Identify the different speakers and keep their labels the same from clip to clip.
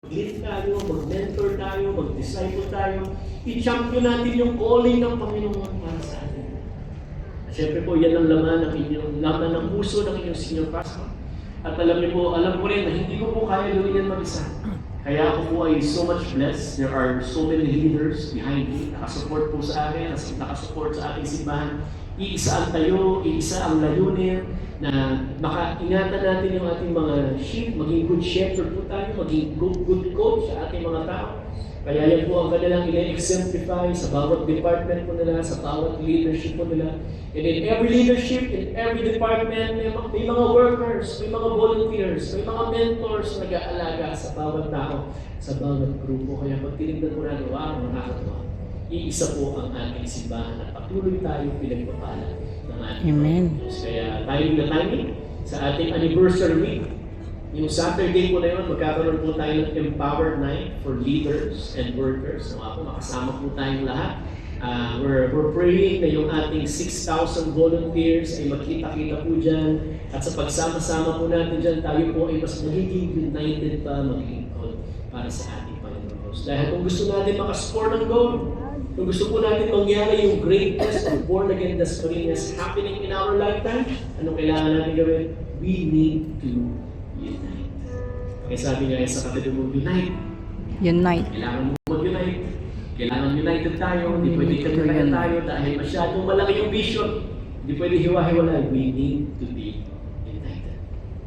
Speaker 1: mag-lead tayo, mag-mentor tayo, mag-disciple tayo. I-champion natin yung calling ng Panginoon para sa atin. At syempre po, yan ang laman ng puso ng inyong senior pastor. At alam ko rin na hindi ko po kaya gawin yan mag-isa. Kaya ako po ay so much blessed. There are so many leaders behind me, nakasupport po sa akin, nakasupport sa ating simbahan. Iisa ang tayo, iisa ang layunin, na makaingatan natin yung ating mga sheep, maging good shepherd po tayo, maging good coach sa ating mga tao. Kaya yan po ang kanilang ina-exemplify sa bawat department po nila, sa bawat leadership po nila. And in every leadership, in every department, may mga workers, may mga volunteers, may mga mentors na nag-aalaga sa bawat tao, sa bawat grupo. Kaya pag tinignan po natin, wow, nakakatawa. Iisa po ang ating simbahan at patuloy tayo pinagpapala ng ating Diyos. Kaya timing sa ating anniversary week, yung Saturday po na yun, magkakaroon po tayo ng Empowered Night for leaders and workers. So ako, makasama po tayong lahat. We're praying na yung ating 6,000 volunteers ay magkita-kita po dyan. At sa pagsama-sama po natin dyan, tayo po ay mas magiging united pa, maglingkod para sa ating Panginoon Diyos. Dahil kung gusto natin makascore ng goal, kung gusto po natin mangyari yung greatness of born-again Dasmariñas happening in our lifetime, anong kailangan natin gawin? We need to unite. Kaya sabi nga sa kapatid mo, unite. Kailangan mo mag-unite. Kailangan united tayo. Hindi pwede kanya tayo dahil masyadong malaki yung vision. Hindi pwede hiwa-hiwalay. We need to be united.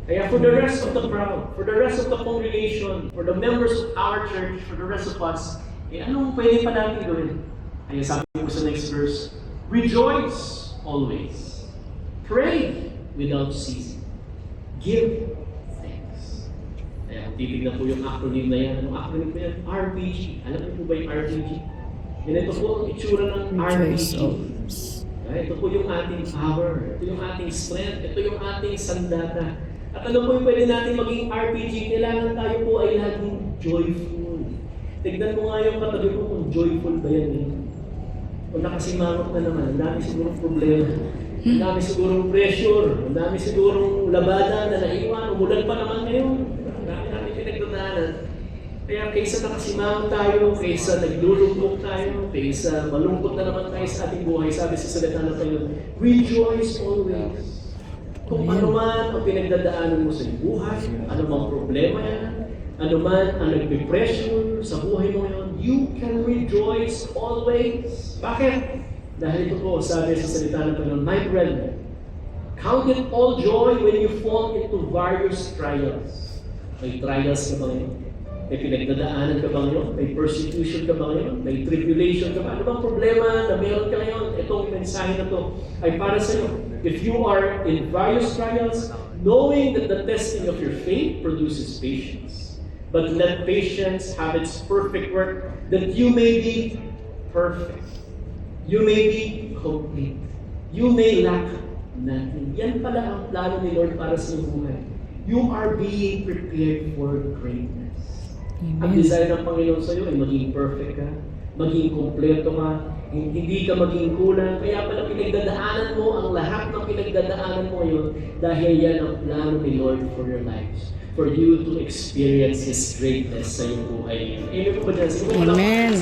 Speaker 1: Kaya for the rest of the crowd, for the rest of the congregation, for the members of our church, for the rest of us, anong pwede pa natin gawin? Kaya sabi ko sa next verse, rejoice always. Pray without ceasing. Give thanks. Kaya kung titignan po yung acronym na yan, anong acronym na yan? RPG. Alam niyo po ba yung RPG? Yan, ito po ang itsura ng RPG. Ito po yung ating power. Ito yung ating strength. Ito yung ating sandata. At ano po yung pwede natin maging RPG? Kailangan tayo po ay laging joyful. Tignan mo nga yung katabi ko kung joyful ba yan eh. Kung nakasimangot na naman, ang dami sigurong problema. Ang dami sigurong pressure. Ang dami sigurong labada na naiwan. Umulan pa naman ngayon. Ang dami namin pinagdadaanan. Kaya kaysa nakasimangot tayo, kaysa naglulungkot tayo, kaysa malungkot na naman tayo sa ating buhay, sabi sa salita ng Panginoon, rejoice always. Kung ano man ang pinagdadaanan mo sa buhay, ano mang problema yan, ano man ang nagpe-pressure sa buhay mo ngayon, you can rejoice always. Bakit? Dahil ito po, sabi sa salita ng Panginoon, my brethren, count it all joy when you fall into various trials. May trials ka ba ngayon? May pinagdadaanan ka ba ngayon? May persecution ka ba ngayon? May tribulation ka ba? Ano bang problema na meron ka ngayon? Itong mensahe na to ay para sa iyo. If you are in various trials, knowing that the testing of your faith produces patience, but let patience have its perfect work, that you may be perfect. You may be complete. You may lack nothing. Yan pala ang plano ni Lord para sa iyong buhay. You are being prepared for greatness. Ang desire ng Panginoon sa iyo ay maging perfect ka, maging kompleto ka, hindi ka maging kulang. Kaya pala pinagdadaanan mo ang lahat ng pinagdadaanan mo yun dahil yan ang plano ni Lord for your lives. For you to experience His greatness sa iyong buhay. Amen po ba dyan?
Speaker 2: Amen.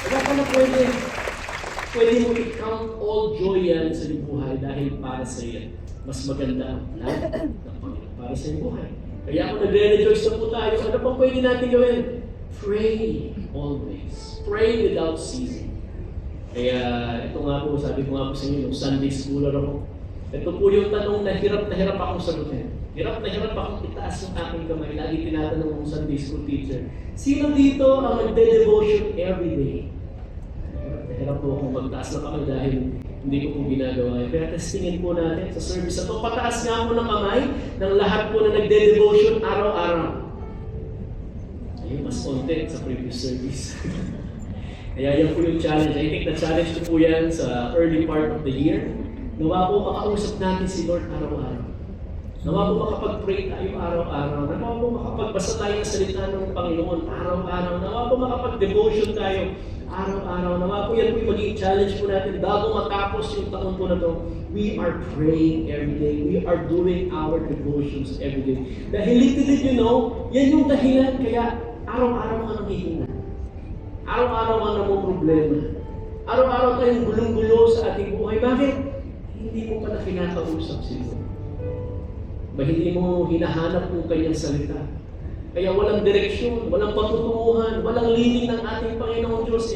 Speaker 1: Kaya pala pwede mo i-count all joy yan sa iyong buhay dahil para sa iyo. Mas maganda ang plan ng Panginoon para sa iyong buhay. Kaya kung nagre-rejoice na po tayo, ano pang pwede natin gawin? Pray always. Pray without ceasing. Kaya ito nga po, sabi ko nga po sa inyo, nung Sunday schooler ako, ito po yung tanong na hirap akong sagutin. Hirap na hirap akong itaas yung aking kamay. Lagi tinatanong ng Sunday school teacher, sino dito ang nagde-devotion every day? Hirap na hirap po akong magtaas na kamay dahil hindi ko po ginagawa. Kaya testingin po natin sa service na ito. Pataas nga po ng kamay ng lahat po na nagde-devotion araw-araw. Ayun, mas konti sa previous service. Kaya yan po yung challenge. I think na-challenge ko po yan sa early part of the year. Nawa po makausap natin si Lord araw-araw. Nawa po makapag-pray tayo araw-araw. Nawa po makapagbasa tayo ng salita ng Panginoon araw-araw. Nawa po makapag-devotion tayo araw-araw. Nawa po yan po yung magiging challenge po natin bago matapos yung taon po na to. We are praying every day. We are doing our devotions every day. Dahil did you know, yan yung dahilan kaya araw-araw ka nanghihina. Araw-araw ka namumroblema. Araw-araw tayong gulong-gulo sa ating buhay. Bakit? Hindi mo pa na kinakausap si Lord. Ba hindi mo hinahanap yung kanyang salita. Kaya walang direksyon, walang patutunguhan, walang lining ng ating Panginoong Diyos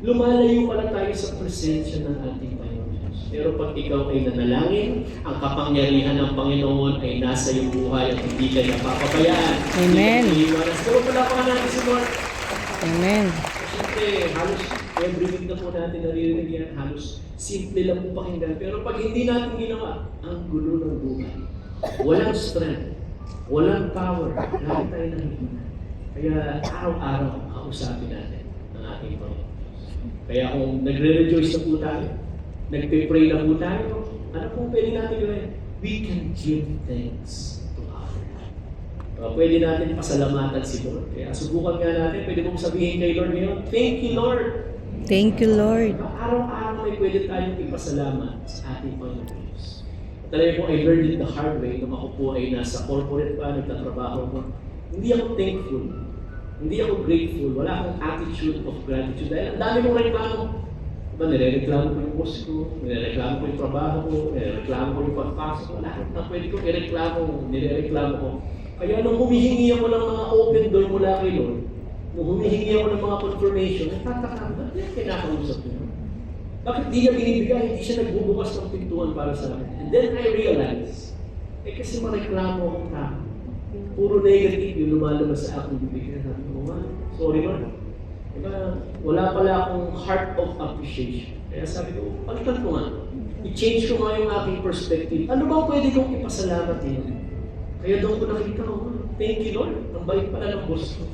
Speaker 1: lumalayo pala tayo sa presensya ng ating Panginoong Diyos. Pero pag ikaw ay nanalangin, ang kapangyarihan ng Panginoon ay nasa iyong buhay at hindi ka napapabayaan.
Speaker 2: Amen.
Speaker 1: Siguro pala pa natin si Lord.
Speaker 2: Amen.
Speaker 1: Siyempre, halos every week na po natin naririnig yan, halos simple lang po pakinggan. Pero pag hindi natin ginawa, ang gulo ng buhay. Walang strength, walang power, lagi tayo nangihina. Kaya araw-araw kausapin natin ang ating Panginoon. Kaya kung nagre-rejoice na po tayo, nagpe-pray na po tayo, ano pong pwede natin gawin? We can give thanks to our God. Pwede natin pasalamatan si Lord. Kaya subukan nga natin, pwede mong sabihin kay Lord ngayon, thank you Lord.
Speaker 2: Thank you, Lord.
Speaker 1: Araw-araw may pwede tayong ipasalamat sa ating Panginoon. Talaga po, I learned it the hard way nung ako po ay nasa corporate pa, nagtatrabaho ko. Hindi ako thankful. Hindi ako grateful. Wala akong attitude of gratitude. Dahil ang dami kong reklamo. Diba, nire-reklamo ko yung boss ko, nire-reklamo ko yung trabaho ko, nire-reklamo ko yung pagpasok. Wala akong na pwede ko i-reklamo, nire-reklamo ko. Kaya nung humihingi ako ng mga open door mula kay Lord, nung humihingi ako ng mga confirmation, nagtataka ba? Yan kinakausap niyo. Bakit di niya binibigay? Hindi siya nagbubukas ng pintuan para sa akin. And then I realized, kasi mareklamo akong tao. Puro negative yung lumalabas sa aking bibig. Sabi ko, sorry Lord. Diba, wala pala akong heart of appreciation. Kaya sabi ko, palitan ko nga. I-change ko nga yung aking perspective. Ano ba pwede kong ipasalamat yun? Kaya doon ko nakita ko, thank you Lord. Ang bait pala ng boss ko.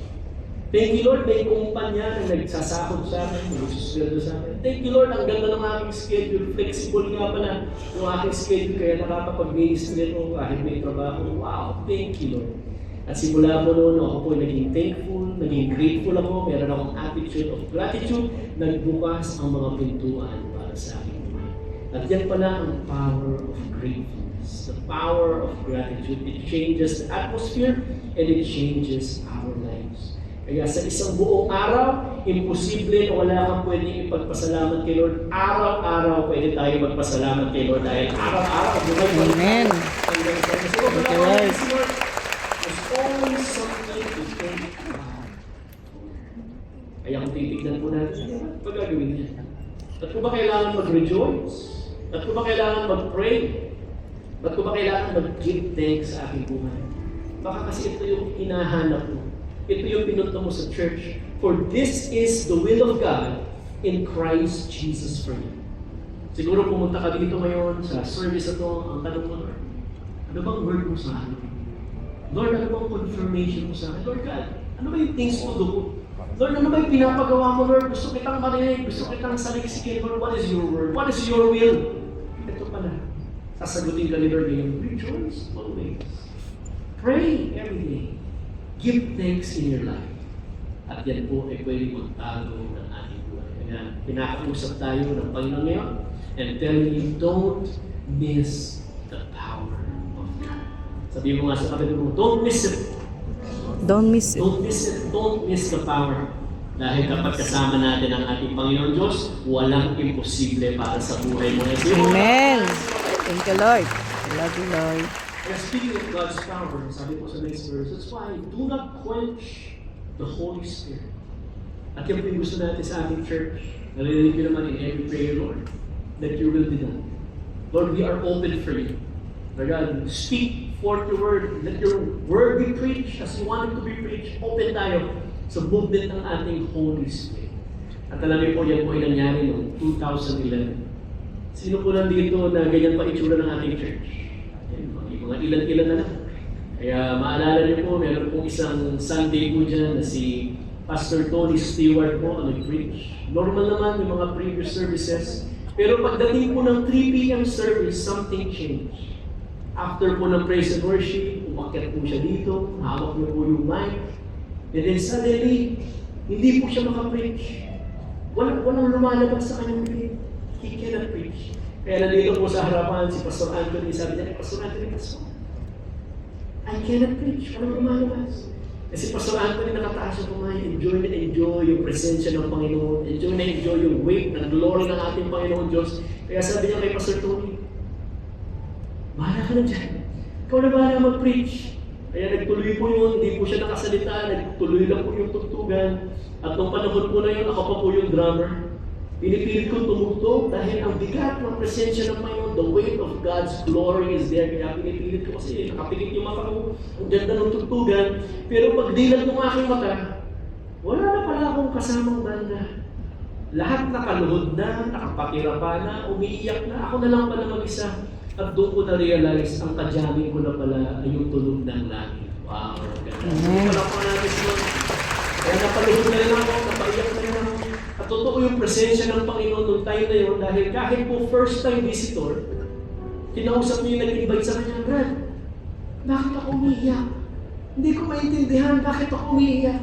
Speaker 1: Thank you Lord, may kumpanya na nagsasakot sa akin, nagsusweldo sa akin. Thank you Lord, ang ganda ng aking schedule. Flexible nga pala yung aking schedule, kaya nakakapag-ministry ako kahit may trabaho. Wow, thank you Lord. At simula po noon, ako po naging thankful, naging grateful ako, meron akong attitude of gratitude, nagbukas ang mga pintuan para sa aking buhay. At yan pala ang power of gratefulness, the power of gratitude. It changes the atmosphere and it changes our lives. Kaya sa isang buong araw, imposible na wala kang pwedeng ipagpasalamat kay Lord. Araw-araw pwede tayo magpasalamat kay Lord dahil araw-araw.
Speaker 2: Amen.
Speaker 1: Thank you, Lord. There's always something to thank God. Kaya kung titignan po natin, ano gagawin niya? At kung ba kailangan mag-rejoice? At kung ba kailangan mag-pray? At kung ba kailangan mag-give thanks sa aking buhay? Baka kasi ito yung hinahanap mo. Ito yung pinunta mo sa church. For this is the will of God in Christ Jesus for you. Siguro pumunta ka dito ngayon sa service ito, ang tanong mo, Lord, ano bang word mo sa akin? Lord, ano bang confirmation mo sa akin? Lord God, ano ba yung things mo doon? Lord, ano ba yung pinapagawa mo, Lord? Gusto kitang marinig, gusto kitang saliksikin. Lord, what is your word? What is your will? Ito pala. Sasagutin ka ni Lord ngayon, rejoice always. Pray every day. Give thanks in your life. At yan po ay pwede magtago ng ating buhay. Kaya pinakausap tayo ng Panginoon ngayon and telling you, don't miss the power of God. Sabihin mo nga sa kapatid mo, don't miss it.
Speaker 2: Don't miss it.
Speaker 1: Don't miss it. Don't miss the power. Dahil kapag kasama natin ang ating Panginoon Diyos, walang imposible para sa buhay mo.
Speaker 2: Amen. Thank you, Lord. I love you, Lord.
Speaker 1: Kaya speaking of God's power, sabi po sa next verse, that's why do not quench the Holy Spirit. At yan po yung gusto natin sa ating church. Narinig nyo naman in every prayer, Lord, that your will be done. Lord, we are open for you. Lord God, speak forth your word. Let your word be preached as you want it to be preached. Open tayo sa movement ng ating Holy Spirit. At alam niyo po, yan po ay nangyari noong 2011. Sino po nandito na ganyan pa itsura ng ating church? Mga ilan-ilan na lang. Kaya maalala niyo po, meron pong isang Sunday po dyan na si Pastor Tony Stewart po ang nag-preach. Normal naman yung mga previous services. Pero pagdating po ng 3 p.m. service, something changed. After po ng praise and worship, umakyat po siya dito, hawak niyo po yung mic, and then suddenly, hindi po siya makapreach. Walang lumalabas sa kanyang bibig. He cannot preach. Kaya nandito po sa harapan si Pastor Anthony, sabi niya, Pastor Anthony, I cannot preach. Walang lumalabas. Kasi Pastor Anthony nakataas siya kumain, enjoy na enjoy yung presensya ng Panginoon, enjoy na enjoy yung weight ng glory ng ating Panginoon Diyos. Kaya sabi niya kay Pastor Tony, bahala ka na dyan. Ikaw na bahala mag-preach. Kaya nagtuloy po yun, hindi po siya nakasalita, nagtuloy lang po yung tugtugan. At nung panahon po na yun, ako pa po yung drummer. Pinipilit ko tumugtog dahil ang bigat ng presensya ng Panginoon, the weight of God's glory is there. Kaya pinipilit ko kasi nakapikit yung mata ko, ang ganda ng tugtugan. Pero pagdilat ng aking mata, wala na pala akong kasamang banda. Lahat nakaluhod na, nakapatira pa na, umiiyak na. Ako na lang pala mag-isa. At doon ko na-realize, ang kajamin ko na pala ay yung tunog ng langit. Wow, ganda. Hindi pala po natin sila. Kaya napaluhod na rin ako, napaiyak na rin ako. At totoo yung presensya ng Panginoon noong time na yun, dahil kahit po first time visitor, kinausap niyo yung nag-invite sa kanya, Brad, bakit ako umiiyak? Hindi ko maintindihan, bakit ako umiiyak?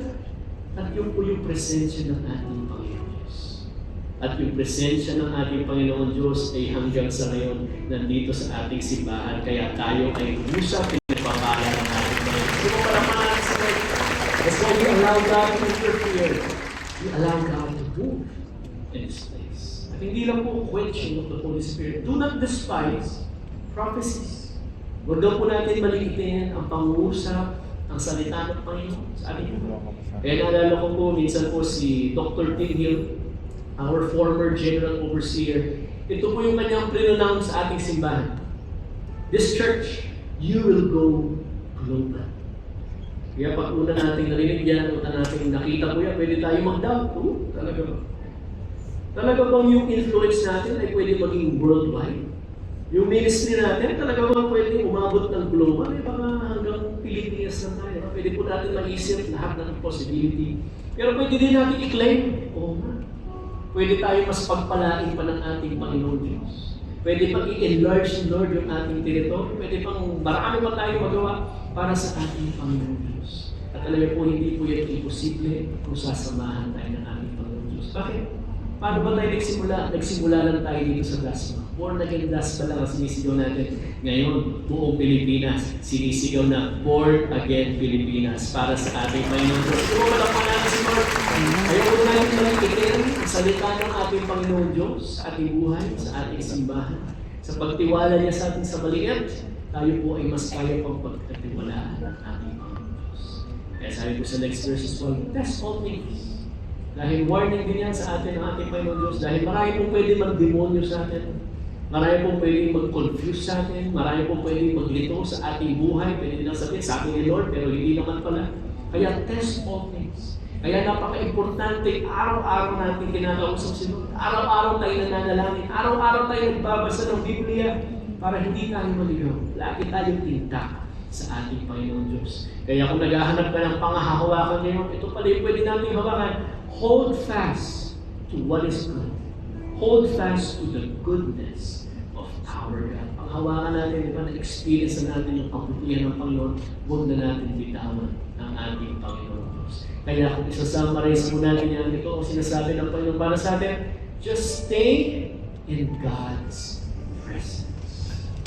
Speaker 1: At yun po yung presensya ng ating Panginoon Diyos. At yung presensya ng ating Panginoon Diyos ay hanggang sa ngayon nandito sa ating simbahan. Kaya tayo ay usap, pinagpapala ng ating Panginoon. Hindi mo pala maaaring sa Lord. That's why we allow God to interfere. We allow God to move in His place. At hindi lang po quenching of the Holy Spirit. Do not despise prophecies. Huwag daw po natin maliitin ang pangusap, ang salita ng Panginoon sa ating buhay. Kaya naalala ko po, minsan po si Dr. Tim Hill, our former General Overseer, ito po yung kanyang pre-announce sa ating simbahan. This church, you will go global. Kaya pag una natin narinig yan, una natin nakita po yan, pwede tayo mag-doubt. Talaga ba? Talaga bang yung influence natin ay pwede maging worldwide? Yung ministry natin, talaga bang pwede umabot ng global? Baka hanggang Pilipinas lang tayo. Pwede po natin maisip lahat ng possibility. Pero pwede din natin i-claim, oo nga. Pwede tayo mas pagpalain pa ng ating Panginoon Diyos. Pwede pang i-enlarge, Lord, yung ating territory. Pwede pang marami pa tayo magawa para sa ating Panginoon Diyos. At alam niyo po, hindi po yan imposible kung sasamahan tayo ng ating Panginoon Diyos. Bakit? Paano ba tayo nagsimula? Nagsimula lang tayo dito sa Dasma. Born again Dasma lang ang sinisigaw natin. Ngayon, buong Pilipinas, sinisigaw na Born Again Pilipinas para sa ating Panginoon Diyos. Ito mo pala natin si Lord. Ayaw ko natin malikitin ang salita ng ating Panginoon Diyos sa ating buhay, sa ating simbahan. Sa pagtiwala niya sa atin sa maliit, tayo po ay mas kaya pang pagkatiwalaan ng ating Panginoon Diyos. Kaya sabi ko sa next verse as well, test all things. Dahil warning din yan sa atin ng ating Panginoon Diyos. Dahil marami pong pwede mag-demonyo sa atin. Marami pong pwede mag-confuse sa atin. Marami pong pwede maglito sa ating buhay. Pwede din ang sabihin, sabi ni Lord, pero hindi naman pala. Kaya test all things. Kaya napaka-importante, araw-araw natin kinakausap si Lord. Araw-araw tayo nananalangin. Araw-araw tayo nagbabasa ng Biblia para hindi tayo maligaw. Lagi tayong tinta sa ating Panginoon Diyos. Kaya kung naghahanap ka ng pangahawakan ngayon, ito pala yung pwede natin hawakan. Hold fast to what is good. Hold fast to the goodness of our God. Panghawakan natin, di ba, na-experience na natin yung kaputihan ng Panginoon, huwag na natin bitawan ng ating Panginoon Diyos. Kaya kung isasummarize mo natin yan, ito ang sinasabi ng Panginoon para sa atin, just stay in God's presence.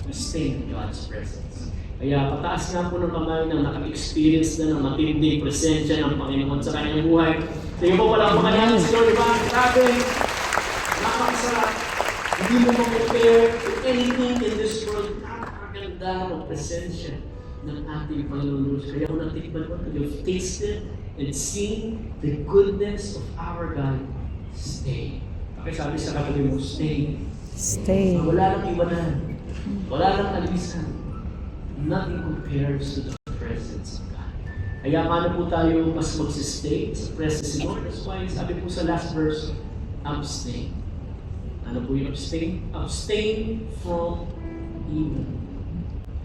Speaker 1: Just stay in God's presence. Kaya pataas nga po ng kamay na naka-experience na ng matinding presensya ng Panginoon sa kanyang buhay. Sige po pala ang pangalan si Lord, diba? Grabe! Napakasarap! Hindi mo mag-compare to anything in this world. Napakaganda ng presensya ng ating Panginoon Diyos. Kaya kung natikman mo, you've tasted and seen the goodness of our God. Stay. Pakisabi sa katabi mo, stay.
Speaker 2: Stay.
Speaker 1: Wala nang iwanan. Wala nang alisan. Nothing compares to the presence of God. Kaya paano po tayo mas magsistay sa presence of Lord? That's why sabi po sa last verse, abstain. Ano po yung abstain? Abstain from evil.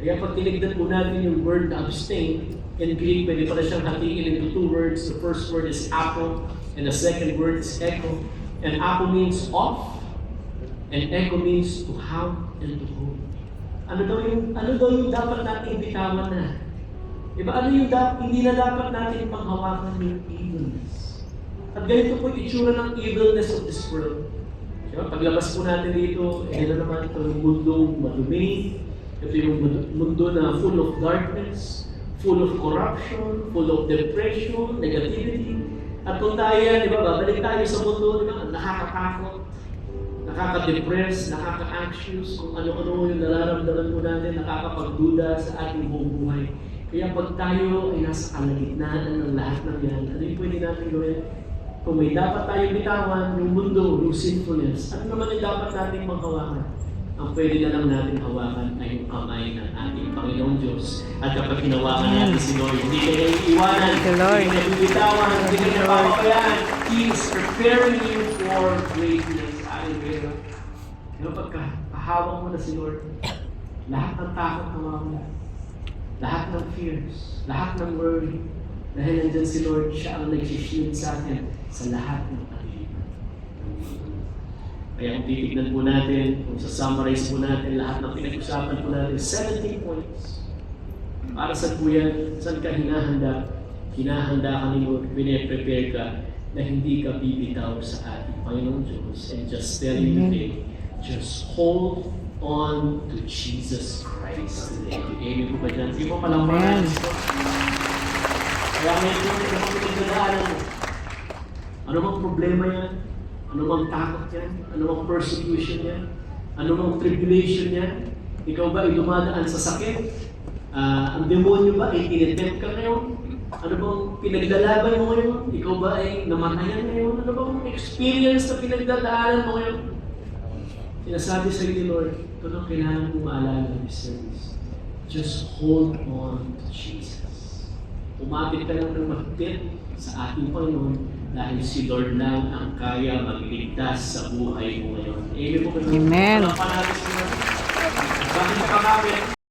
Speaker 1: Kaya pag tinignan po natin yung word na abstain, in Greek, pwede pala siyang hatiin into two words. The first word is apo, and the second word is echo. And apo means off, and echo means to have and to hold. Ano daw yung dapat nating bitawan na? Diba, hindi na dapat natin panghawakan yung evilness. At ganito po yung itsura ng evilness of this world. Diba, paglabas po natin dito, na naman ito yung mundo madumi. Ito yung mundo na full of darkness, full of corruption, full of depression, negativity. At kung tayo yan, di ba, babalik tayo sa mundo, di ba, nakakatakot, nakaka-depress, nakaka-anxious, kung ano-ano yung nararamdaman po natin, nakakapagduda sa ating buong buhay. Kaya pag tayo ay nasa kalagitnaan ng lahat ng yan, ano yung pwede natin gawin? Kung may dapat tayong bitawan, yung mundo, yung sinfulness, ano naman yung dapat nating maghawakan? Ang pwede na lang natin hawakan ay yung kamay ng ating Panginoong Diyos. At kapag hinawakan natin si Lord, hindi ka niya iiwanan,
Speaker 2: Thank you, Lord.
Speaker 1: hindi ka niya bibitawan, hindi ka niya papabayaan. He is preparing you for greatness. Hallelujah. Pero pagka pahawak mo na si Lord, lahat ng takot mawawala. Lahat ng fears, lahat ng worry. Dahil nandyan si Lord, siya ang nag-shield sa atin sa lahat ng pag-iiban. Kaya kung titignan po natin, kung sa-summarize po natin lahat ng pinag-usapan po natin, 17 points. Para saan po yan? Saan ka hinahanda? Hinahanda ka ni Lord, pine-prepare ka na hindi ka bibitaw sa ating Panginoong Diyos. And just telling you today, just hold on to Jesus Christ today. Amen po ba dyan? Hindi mo palang
Speaker 2: Amen.
Speaker 1: Kaya ngayon po, ito ang pinagdadaanan mo. Ano bang problema yan? Ano bang takot yan? Ano bang persecution yan? Ano bang tribulation yan? Ikaw ba ay dumadaan sa sakit? Ang demonyo ba ay tinitempt ka ngayon? Ano bang pinaglalaban mo ngayon? Ikaw ba ay namatayan ngayon? Ano bang experience na pinagdadaanan mo ngayon? Sinasabi sa iyo ni Lord, ito lang kailangan mong maalala ng service. Just hold on to Jesus. Umapit ka lang ng mahigpit sa ating Panginoon dahil si Lord lang ang kaya magligtas sa buhay mo ngayon. Amen po ba?
Speaker 2: Amen.
Speaker 1: Walang panalo sa Lord. Bakit ka kapit?